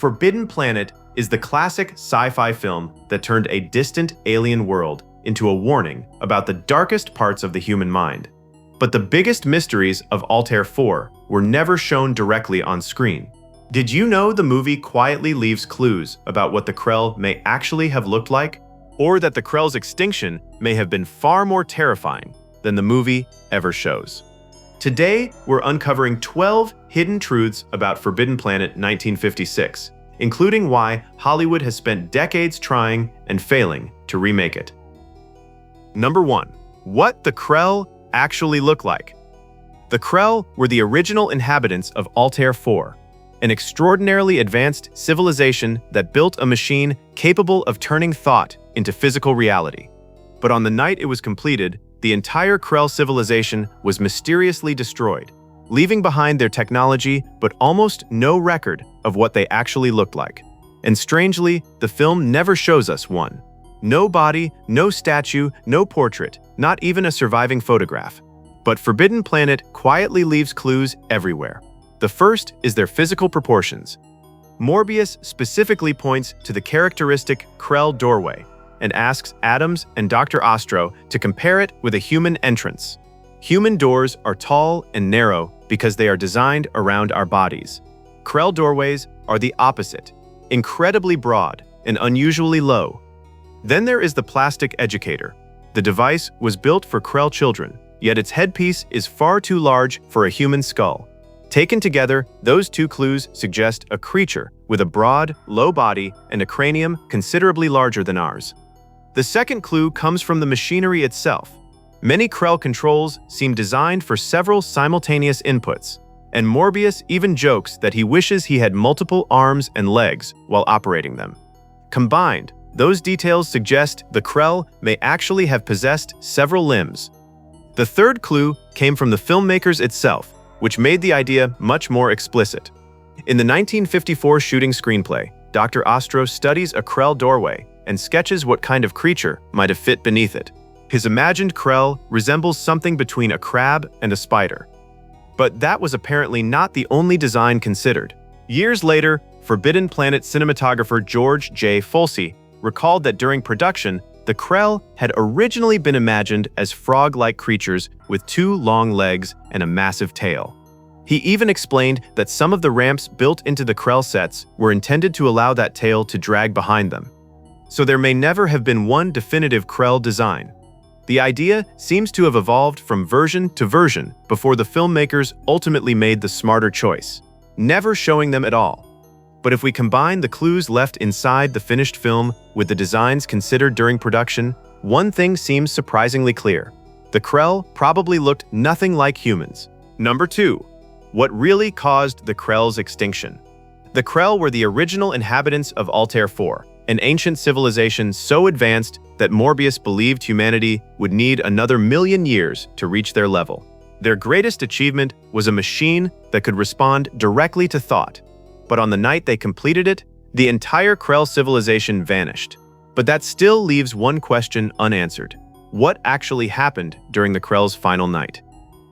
Forbidden Planet is the classic sci-fi film that turned a distant alien world into a warning about the darkest parts of the human mind. But the biggest mysteries of Altair IV were never shown directly on screen. Did you know the movie quietly leaves clues about what the Krell may actually have looked like? Or that the Krell's extinction may have been far more terrifying than the movie ever shows? Today, we're uncovering 12 hidden truths about Forbidden Planet 1956, including why Hollywood has spent decades trying and failing to remake it. Number 1. What the Krell actually look like. The Krell were the original inhabitants of Altair IV, an extraordinarily advanced civilization that built a machine capable of turning thought into physical reality. But on the night it was completed, the entire Krell civilization was mysteriously destroyed, leaving behind their technology but almost no record of what they actually looked like. And strangely, the film never shows us one. No body, no statue, no portrait, not even a surviving photograph. But Forbidden Planet quietly leaves clues everywhere. The first is their physical proportions. Morbius specifically points to the characteristic Krell doorway and asks Adams and Dr. Ostro to compare it with a human entrance. Human doors are tall and narrow because they are designed around our bodies. Krell doorways are the opposite, incredibly broad and unusually low. Then there is the plastic educator. The device was built for Krell children, yet its headpiece is far too large for a human skull. Taken together, those two clues suggest a creature with a broad, low body and a cranium considerably larger than ours. The second clue comes from the machinery itself. Many Krell controls seem designed for several simultaneous inputs, and Morbius even jokes that he wishes he had multiple arms and legs while operating them. Combined, those details suggest the Krell may actually have possessed several limbs. The third clue came from the filmmakers itself, which made the idea much more explicit. In the 1954 shooting screenplay, Dr. Ostro studies a Krell doorway and sketches what kind of creature might have fit beneath it. His imagined Krell resembles something between a crab and a spider. But that was apparently not the only design considered. Years later, Forbidden Planet cinematographer George J. Folsey recalled that during production, the Krell had originally been imagined as frog-like creatures with two long legs and a massive tail. He even explained that some of the ramps built into the Krell sets were intended to allow that tail to drag behind them. So there may never have been one definitive Krell design. The idea seems to have evolved from version to version before the filmmakers ultimately made the smarter choice, never showing them at all. But if we combine the clues left inside the finished film with the designs considered during production, one thing seems surprisingly clear. The Krell probably looked nothing like humans. Number 2. What really caused the Krell's extinction? The Krell were the original inhabitants of Altair IV, an ancient civilization so advanced that Morbius believed humanity would need another 1,000,000 years to reach their level. Their greatest achievement was a machine that could respond directly to thought. But on the night they completed it, the entire Krell civilization vanished. But that still leaves one question unanswered. What actually happened during the Krell's final night?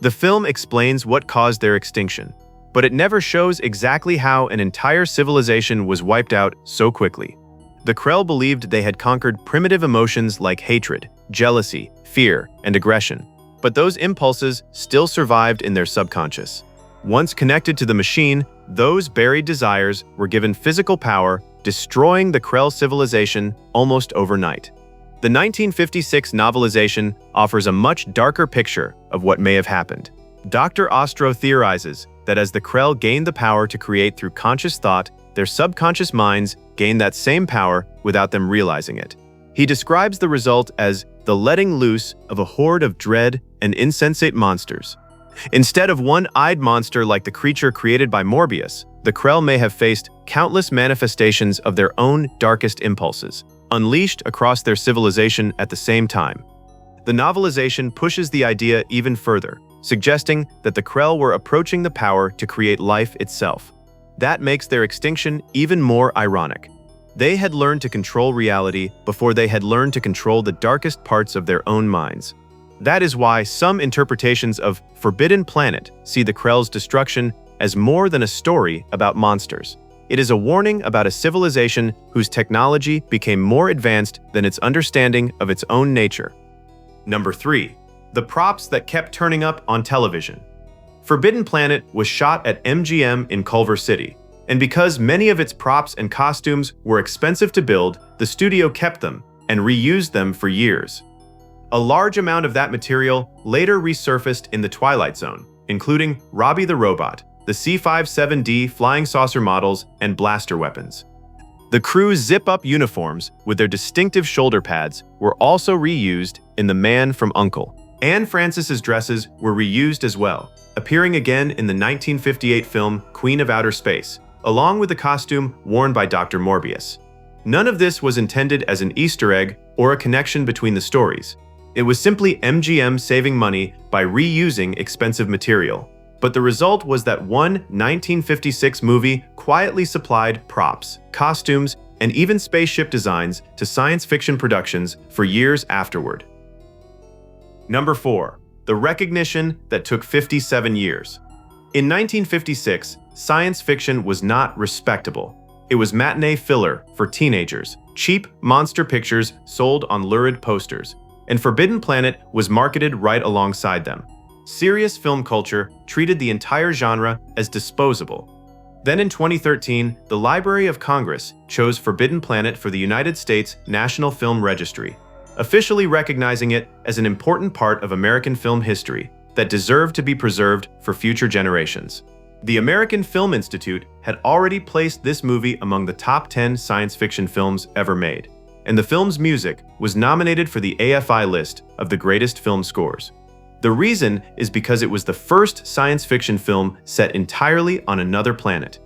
The film explains what caused their extinction, but it never shows exactly how an entire civilization was wiped out so quickly. The Krell believed they had conquered primitive emotions like hatred, jealousy, fear, and aggression, but those impulses still survived in their subconscious. Once connected to the machine, those buried desires were given physical power, destroying the Krell civilization almost overnight. The 1956 novelization offers a much darker picture of what may have happened. Dr. Ostro theorizes that as the Krell gained the power to create through conscious thought, their subconscious minds gained that same power without them realizing it. He describes the result as the letting loose of a horde of dread and insensate monsters. Instead of one-eyed monster like the creature created by Morbius, the Krell may have faced countless manifestations of their own darkest impulses, unleashed across their civilization at the same time. The novelization pushes the idea even further, suggesting that the Krell were approaching the power to create life itself. That makes their extinction even more ironic. They had learned to control reality before they had learned to control the darkest parts of their own minds. That is why some interpretations of Forbidden Planet see the Krell's destruction as more than a story about monsters. It is a warning about a civilization whose technology became more advanced than its understanding of its own nature. Number 3. The props that kept turning up on television. Forbidden Planet was shot at MGM in Culver City, and because many of its props and costumes were expensive to build, the studio kept them and reused them for years. A large amount of that material later resurfaced in the Twilight Zone, including Robbie the Robot, the C-57D flying saucer models, and blaster weapons. The crew's zip-up uniforms, with their distinctive shoulder pads, were also reused in The Man from U.N.C.L.E. Anne Francis's dresses were reused as well, appearing again in the 1958 film Queen of Outer Space, along with the costume worn by Dr. Morbius. None of this was intended as an Easter egg or a connection between the stories. It was simply MGM saving money by reusing expensive material. But the result was that one 1956 movie quietly supplied props, costumes, and even spaceship designs to science fiction productions for years afterward. Number 4. The recognition that took 57 years. In 1956, science fiction was not respectable. It was matinee filler for teenagers, cheap monster pictures sold on lurid posters, and Forbidden Planet was marketed right alongside them. Serious film culture treated the entire genre as disposable. Then in 2013, the Library of Congress chose Forbidden Planet for the United States National Film Registry, officially recognizing it as an important part of American film history that deserved to be preserved for future generations. The American Film Institute had already placed this movie among the top 10 science fiction films ever made, and the film's music was nominated for the AFI list of the greatest film scores. The reason is because it was the first science fiction film set entirely on another planet.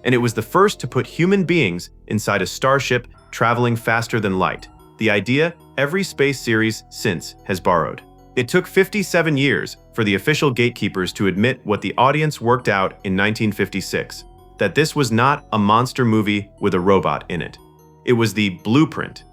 And it was the first to put human beings inside a starship traveling faster than light, the idea every space series since has borrowed. It took 57 years for the official gatekeepers to admit what the audience worked out in 1956, that this was not a monster movie with a robot in it. It was the blueprint.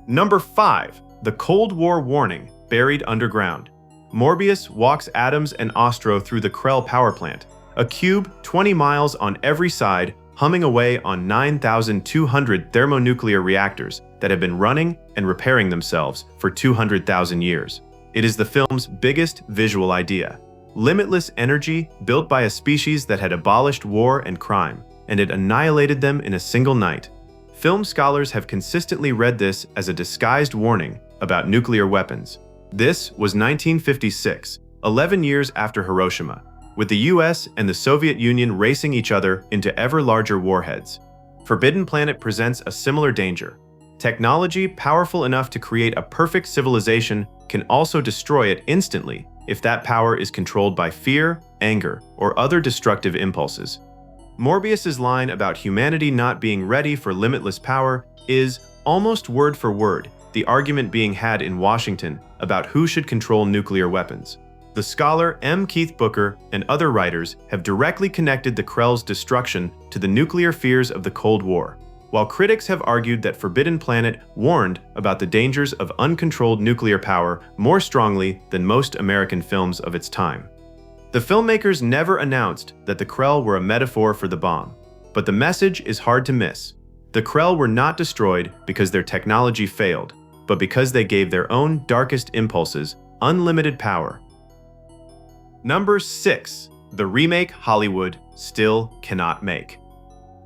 Number 5. The Cold War warning buried underground. Morbius walks Adams and Ostro through the Krell power plant, a cube 20 miles on every side, humming away on 9,200 thermonuclear reactors that have been running and repairing themselves for 200,000 years. It is the film's biggest visual idea. Limitless energy built by a species that had abolished war and crime, and it annihilated them in a single night. Film scholars have consistently read this as a disguised warning about nuclear weapons. This was 1956, 11 years after Hiroshima, with the US and the Soviet Union racing each other into ever larger warheads. Forbidden Planet presents a similar danger. Technology powerful enough to create a perfect civilization can also destroy it instantly if that power is controlled by fear, anger, or other destructive impulses. Morbius's line about humanity not being ready for limitless power is, almost word for word, the argument being had in Washington about who should control nuclear weapons. The scholar M. Keith Booker and other writers have directly connected the Krell's destruction to the nuclear fears of the Cold War, while critics have argued that Forbidden Planet warned about the dangers of uncontrolled nuclear power more strongly than most American films of its time. The filmmakers never announced that the Krell were a metaphor for the bomb, but the message is hard to miss. The Krell were not destroyed because their technology failed, but because they gave their own darkest impulses unlimited power. Number 6. The remake Hollywood still cannot make.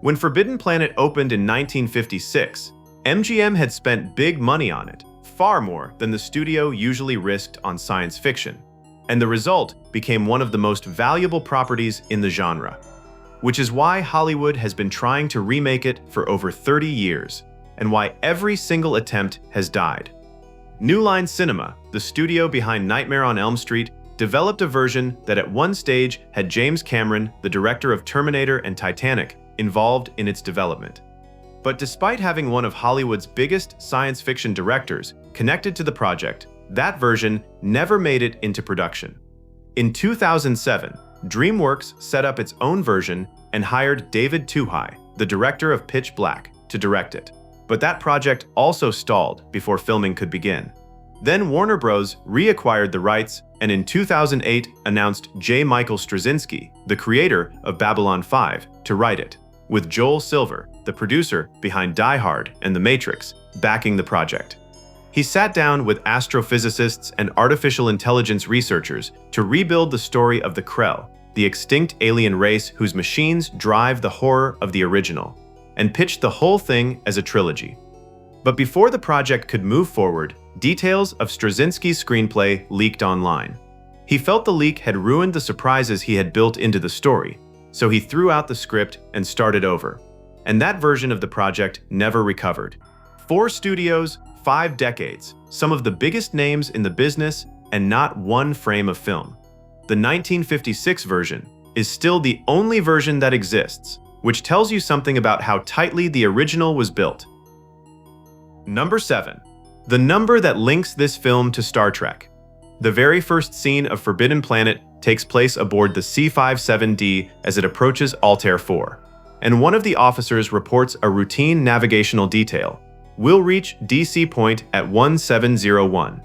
When Forbidden Planet opened in 1956, MGM had spent big money on it, far more than the studio usually risked on science fiction, and the result became one of the most valuable properties in the genre, which is why Hollywood has been trying to remake it for over 30 years, and why every single attempt has died. New Line Cinema, the studio behind Nightmare on Elm Street, developed a version that at one stage had James Cameron, the director of Terminator and Titanic, involved in its development. But despite having one of Hollywood's biggest science fiction directors connected to the project, that version never made it into production. In 2007, DreamWorks set up its own version and hired David Tuhai, the director of Pitch Black, to direct it. But that project also stalled before filming could begin. Then Warner Bros. Reacquired the rights and in 2008 announced J. Michael Straczynski, the creator of Babylon 5, to write it. with Joel Silver, the producer behind Die Hard and The Matrix, backing the project. He sat down with astrophysicists and artificial intelligence researchers to rebuild the story of the Krell, the extinct alien race whose machines drive the horror of the original, and pitched the whole thing as a trilogy. But before the project could move forward, details of Straczynski's screenplay leaked online. He felt the leak had ruined the surprises he had built into the story, so he threw out the script and started over. And that version of the project never recovered. 4 studios, 5 decades, some of the biggest names in the business, and not one frame of film. The 1956 version is still the only version that exists, which tells you something about how tightly the original was built. Number 7. The number that links this film to Star Trek. The very first scene of Forbidden Planet takes place aboard the C-57D as it approaches Altair IV, and one of the officers reports a routine navigational detail: "We'll reach DC point at 1701.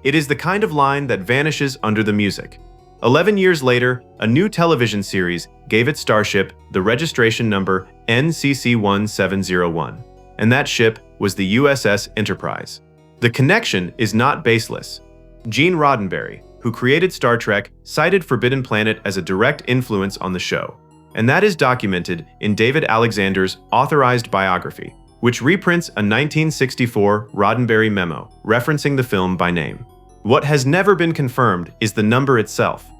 It is the kind of line that vanishes under the music. 11 years later, a new television series gave its starship the registration number NCC-1701, and that ship was the USS Enterprise. The connection is not baseless. Gene Roddenberry, who created Star Trek, cited Forbidden Planet as a direct influence on the show, and that is documented in David Alexander's authorized biography, which reprints a 1964 Roddenberry memo referencing the film by name. What has never been confirmed is the number itself.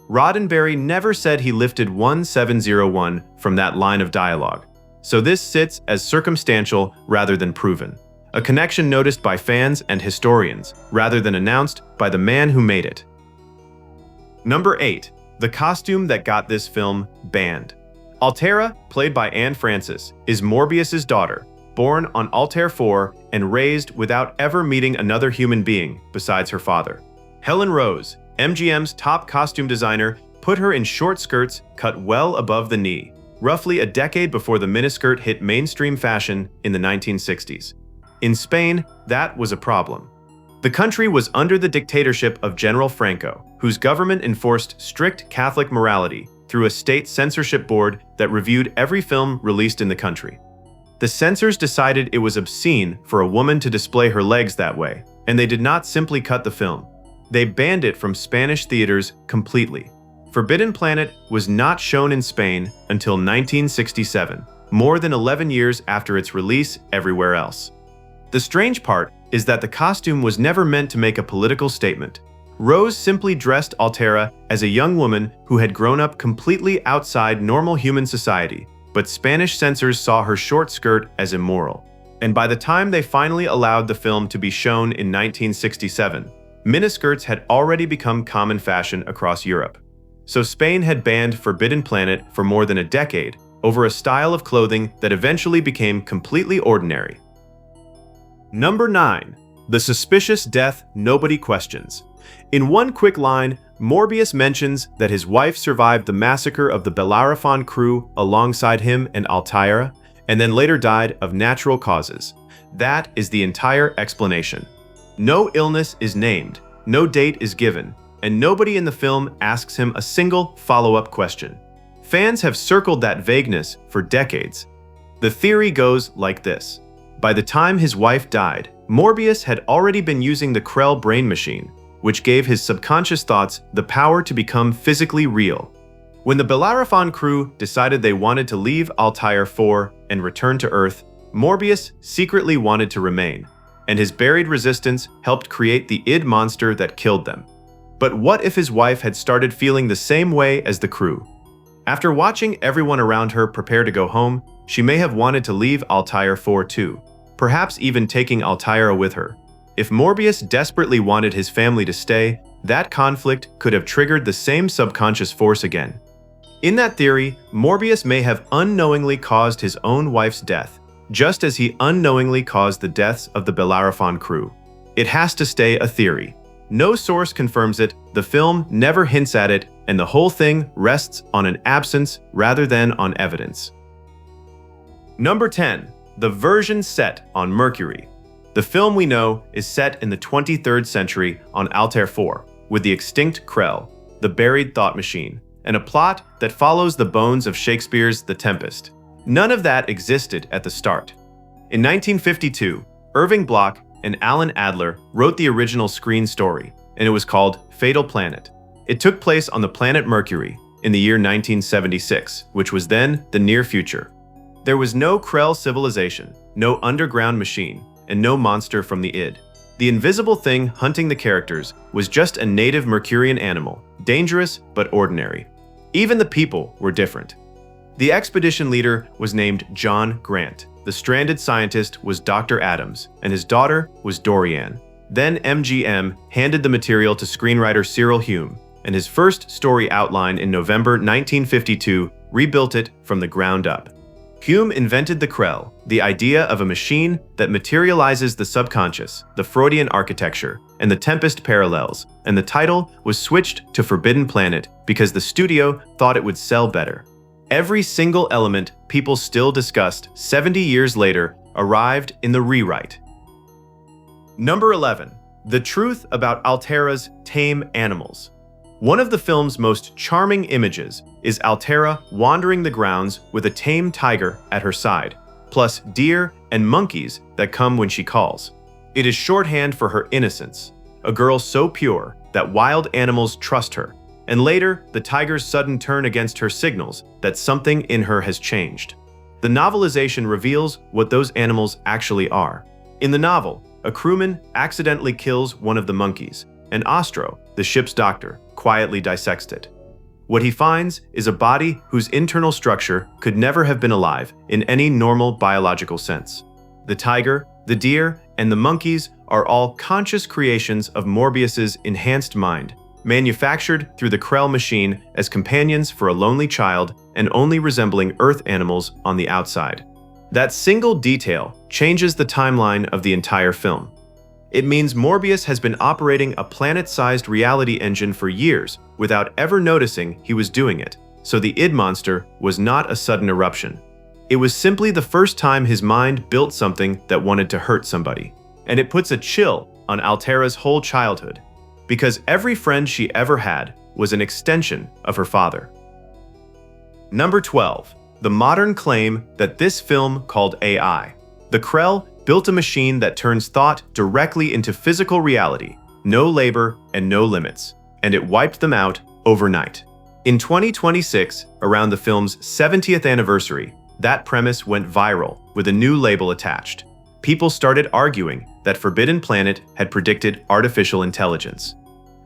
Roddenberry never said he lifted 1701 from that line of dialogue, so this sits as circumstantial rather than proven, a connection noticed by fans and historians rather than announced by the man who made it. Number 8. The costume that got this film banned. Altaira, played by Anne Francis, is Morbius's daughter, born on Altair IV and raised without ever meeting another human being besides her father. Helen Rose, MGM's top costume designer, put her in short skirts cut well above the knee, roughly a decade before the miniskirt hit mainstream fashion in the 1960s. In Spain, that was a problem. The country was under the dictatorship of General Franco, whose government enforced strict Catholic morality through a state censorship board that reviewed every film released in the country. The censors decided it was obscene for a woman to display her legs that way, and they did not simply cut the film. They banned it from Spanish theaters completely. Forbidden Planet was not shown in Spain until 1967, more than 11 years after its release everywhere else. The strange part is that the costume was never meant to make a political statement. Rose simply dressed Altaira as a young woman who had grown up completely outside normal human society, but Spanish censors saw her short skirt as immoral. And by the time they finally allowed the film to be shown in 1967, miniskirts had already become common fashion across Europe. So Spain had banned Forbidden Planet for more than a decade over a style of clothing that eventually became completely ordinary. Number 9. The suspicious death nobody questions. In one quick line, Morbius mentions that his wife survived the massacre of the Bellerophon crew alongside him and Altaira, and then later died of natural causes. That is the entire explanation. No illness is named, no date is given, and nobody in the film asks him a single follow-up question. Fans have circled that vagueness for decades. The theory goes like this. By the time his wife died, Morbius had already been using the Krell brain machine, which gave his subconscious thoughts the power to become physically real. When the Bellerophon crew decided they wanted to leave Altair IV and return to Earth, Morbius secretly wanted to remain, and his buried resistance helped create the id monster that killed them. But what if his wife had started feeling the same way as the crew? After watching everyone around her prepare to go home, she may have wanted to leave Altair IV too, perhaps even taking Altaira with her. If Morbius desperately wanted his family to stay, that conflict could have triggered the same subconscious force again. In that theory, Morbius may have unknowingly caused his own wife's death, just as he unknowingly caused the deaths of the Bellerophon crew. It has to stay a theory. No source confirms it, the film never hints at it, and the whole thing rests on an absence rather than on evidence. Number 10. The version set on Mercury. The film we know is set in the 23rd century on Altair IV, with the extinct Krell, the buried thought machine, and a plot that follows the bones of Shakespeare's The Tempest. None of that existed at the start. In 1952, Irving Bloch and Alan Adler wrote the original screen story, and it was called Fatal Planet. It took place on the planet Mercury in the year 1976, which was then the near future. There was no Krell civilization, no underground machine, and no monster from the id. The invisible thing hunting the characters was just a native Mercurian animal, dangerous but ordinary. Even the people were different. The expedition leader was named John Grant. The stranded scientist was Dr. Adams, and his daughter was Dorian. Then MGM handed the material to screenwriter Cyril Hume, and his first story outline in November 1952 rebuilt it from the ground up. Hume invented the Krell, the idea of a machine that materializes the subconscious, the Freudian architecture, and the Tempest parallels, and the title was switched to Forbidden Planet because the studio thought it would sell better. Every single element people still discussed 70 years later arrived in the rewrite. Number 11. The truth about Altaira's tame animals. One of the film's most charming images is Altaira wandering the grounds with a tame tiger at her side, plus deer and monkeys that come when she calls. It is shorthand for her innocence, a girl so pure that wild animals trust her, and later the tiger's sudden turn against her signals that something in her has changed. The novelization reveals what those animals actually are. In the novel, a crewman accidentally kills one of the monkeys, and Ostro, the ship's doctor, quietly dissects it. What he finds is a body whose internal structure could never have been alive in any normal biological sense. The tiger, the deer, and the monkeys are all conscious creations of Morbius's enhanced mind, manufactured through the Krell machine as companions for a lonely child and only resembling Earth animals on the outside. That single detail changes the timeline of the entire film. It means Morbius has been operating a planet-sized reality engine for years without ever noticing he was doing it, so the id monster was not a sudden eruption. It was simply the first time his mind built something that wanted to hurt somebody. And it puts a chill on Altaira's whole childhood, because every friend she ever had was an extension of her father. Number 12. The modern claim that this film called AI. The Krell built a machine that turns thought directly into physical reality, no labor and no limits, and it wiped them out overnight. In 2026, around the film's 70th anniversary, that premise went viral with a new label attached. People started arguing that Forbidden Planet had predicted artificial intelligence.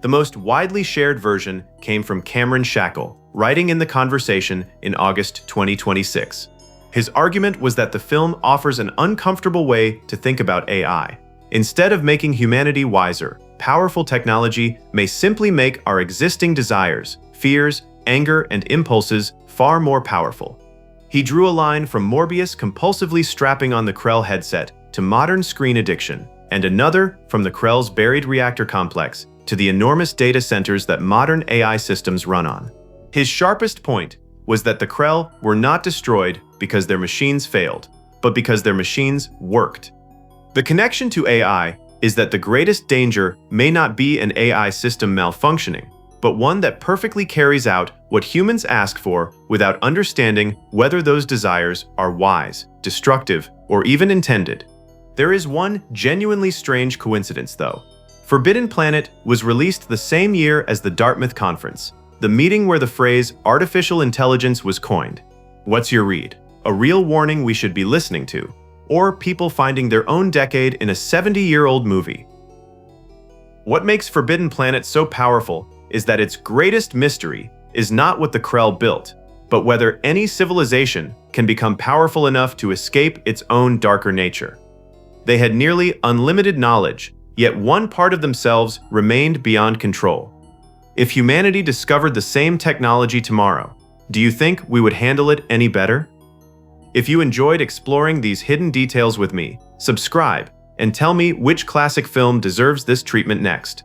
The most widely shared version came from Cameron Shackle, writing in The Conversation in August 2026. His argument was that the film offers an uncomfortable way to think about AI. Instead of making humanity wiser, powerful technology may simply make our existing desires, fears, anger, and impulses far more powerful. He drew a line from Morbius compulsively strapping on the Krell headset to modern screen addiction, and another from the Krell's buried reactor complex to the enormous data centers that modern AI systems run on. His sharpest point was that the Krell were not destroyed because their machines failed, but because their machines worked. The connection to AI is that the greatest danger may not be an AI system malfunctioning, but one that perfectly carries out what humans ask for without understanding whether those desires are wise, destructive, or even intended. There is one genuinely strange coincidence, though. Forbidden Planet was released the same year as the Dartmouth Conference, the meeting where the phrase artificial intelligence was coined. What's your read? A real warning we should be listening to, or people finding their own decade in a 70-year-old movie? What makes Forbidden Planet so powerful is that its greatest mystery is not what the Krell built, but whether any civilization can become powerful enough to escape its own darker nature. They had nearly unlimited knowledge, yet one part of themselves remained beyond control. If humanity discovered the same technology tomorrow, do you think we would handle it any better? If you enjoyed exploring these hidden details with me, subscribe and tell me which classic film deserves this treatment next.